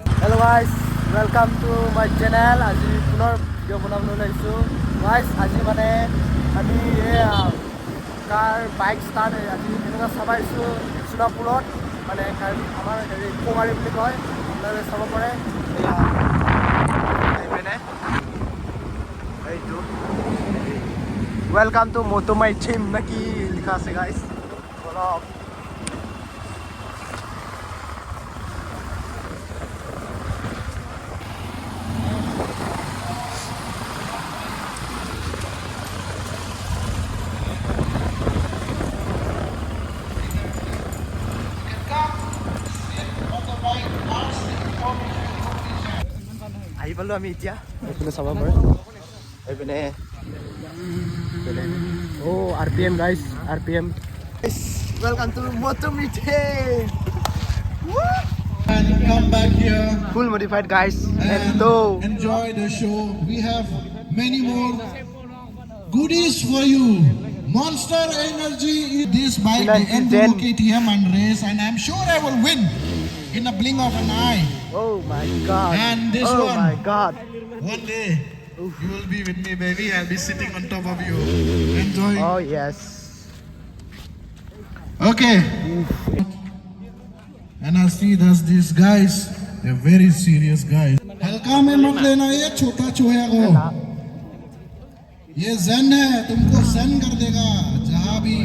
Hello guys, welcome to my channel. আজি পুনৰ ভিডিঅ' বনাবলৈ লৈছোঁ guys. আজি মানে আমি কাৰ বাইক ষ্টাৰ্ট আজি এনেকুৱা চাব আহিছোঁ সোণাপুৰত মানে আমাৰ হেৰি কোমাৰী বুলি কয় আপোনালোকে চাব পাৰে এইটো ৱেলকাম টু মটো মাই জিম নে কি লিখা আছে guys অলপ আহি পালোঁ আমি এতিয়া এইপিনে চাব পাৰে এইপিনে oh RPM guys RPM welcome to Moto Meeting And come back here full modified guys and enjoy the show. We have many more goodies for you. Monster Energy is this bike, the Enduro KTM and race, and I'm sure I will win in a blink of an eye. oh my god And this oh one, my god one day you will be with me, baby. I'll be sitting on top of you. Enjoy. oh yes Okay. And I see there's these guys. They're very serious guys. हल्का में मत लेना ये छोटा चूहे को. ये zen है, तुमको zen कर देगा जहाँ भी.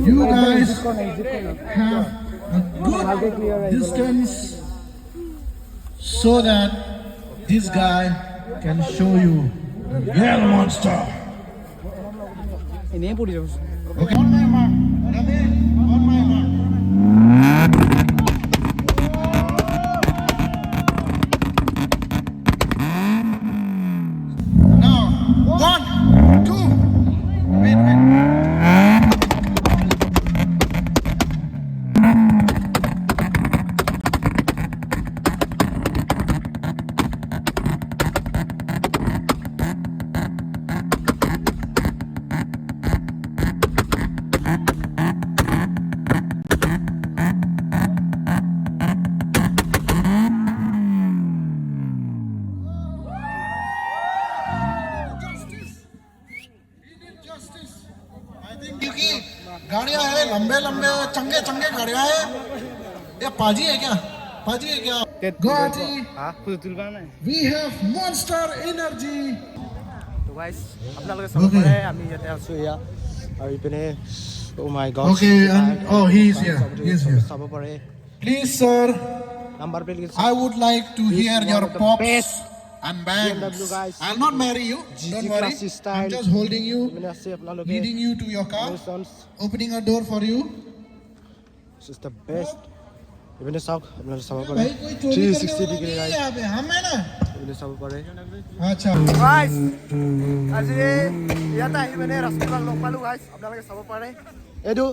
You guys have a good distance so that this guy can show you the real monster. Okay. On my mark. Ready? On my mark. Now, 1, 2. Wait. क्योंकि गाड़ियां है लंबे चंगे गाड़ियां है ये पाजी है क्या गाजी we have Monster Energy তো guys আপোনালোকে চাব পাৰে আমি ইয়াতে আছো ইয়া আৰু ইপিনে oh my god okay and oh he is here চাব পাৰে please sir number plate I would like to hear your pops and bangs. BMW guys. I'll not marry you. Don't worry. I'm just holding you, leading you to your car, opening a door for you. This is the best. Even the south, I'm not south. 360 degree guys. हम है ना? Even the south pare. अच्छा. Guys, आज ये याता ही मैंने रास्ते पर लोग पालू guys. अपना लगे south pare. Edu.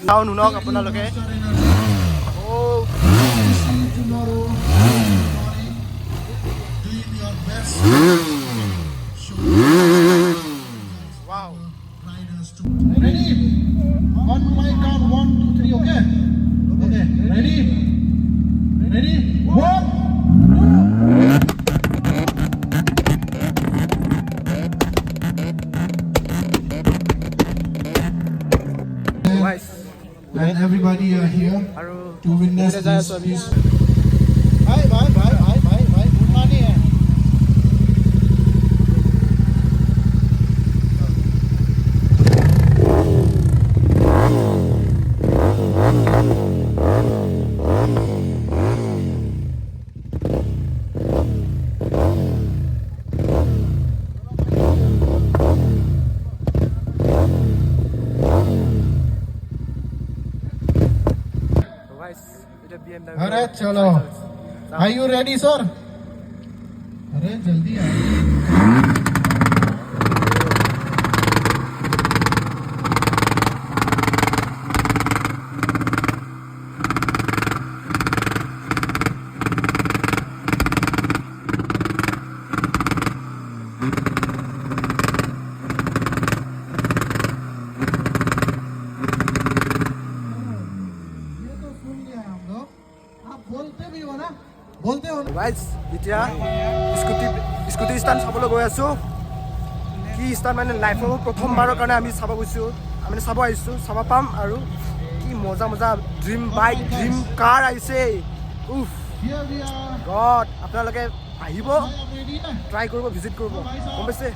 Now nunok আপোনালোকে oh tomorrow doing your best wow riders too. Ready on my count 1 2 3 okay ready 1 guys and everybody are here to witness this. भाई गुड मॉर्निंग है BMW. अरे चलो, are you ready sir? अरे जल्दी आ बोलते हो guys এতিয়া স্কুটি ষ্টাণ্ড চাবলৈ গৈ আছোঁ কি ষ্টাণ্ড মানে লাইফৰ প্ৰথমবাৰৰ কাৰণে আমি চাব গৈছোঁ আমি চাব আহিছোঁ চাব পাম আৰু কি মজা মজা ড্ৰিম বাইক ড্ৰিম কাৰ আহিছে উফ গড আপোনালোকে আহিব ট্ৰাই কৰিব ভিজিট কৰিব গম পাইছে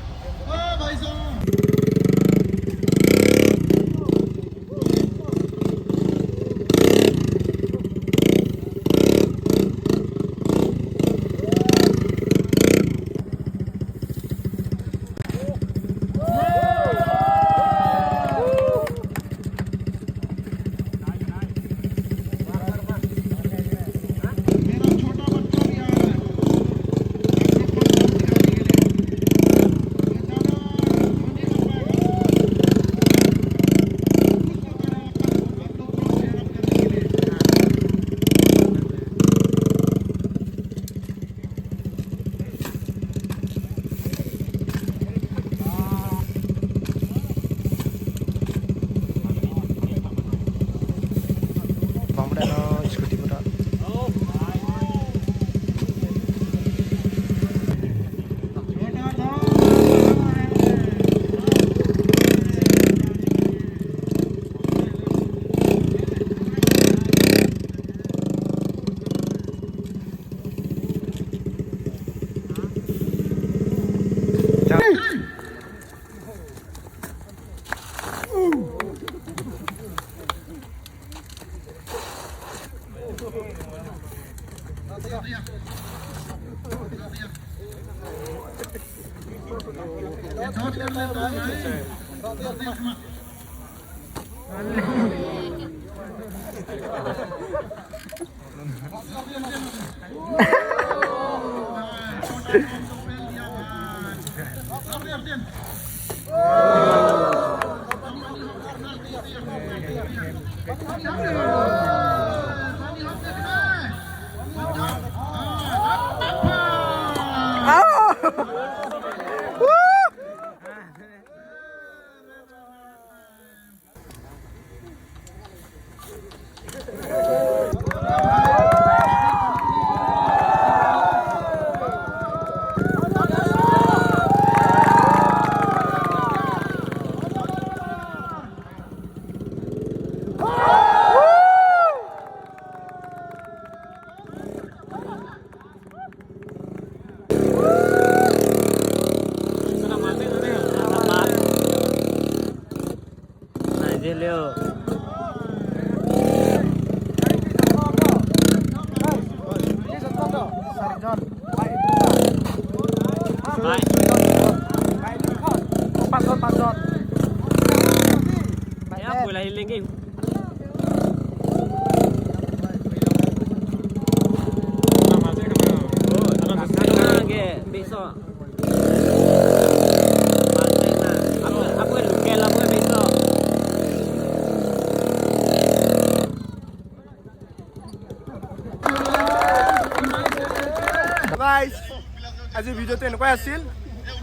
আজিৰ ভিডিঅ'টো এনেকুৱাই আছিল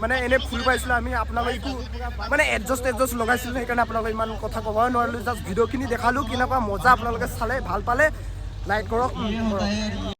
মানে এনে ফুল পাইছিলোঁ আমি আপোনালোকে একো মানে এডজাষ্ট লগাইছিলোঁ সেইকাৰণে আপোনালোকে ইমান কথা ক'বই নোৱাৰিলোঁ জাষ্ট ভিডিঅ'খিনি দেখালোঁ কেনেকুৱা মজা আপোনালোকে চালে ভাল পালে লাইক কৰক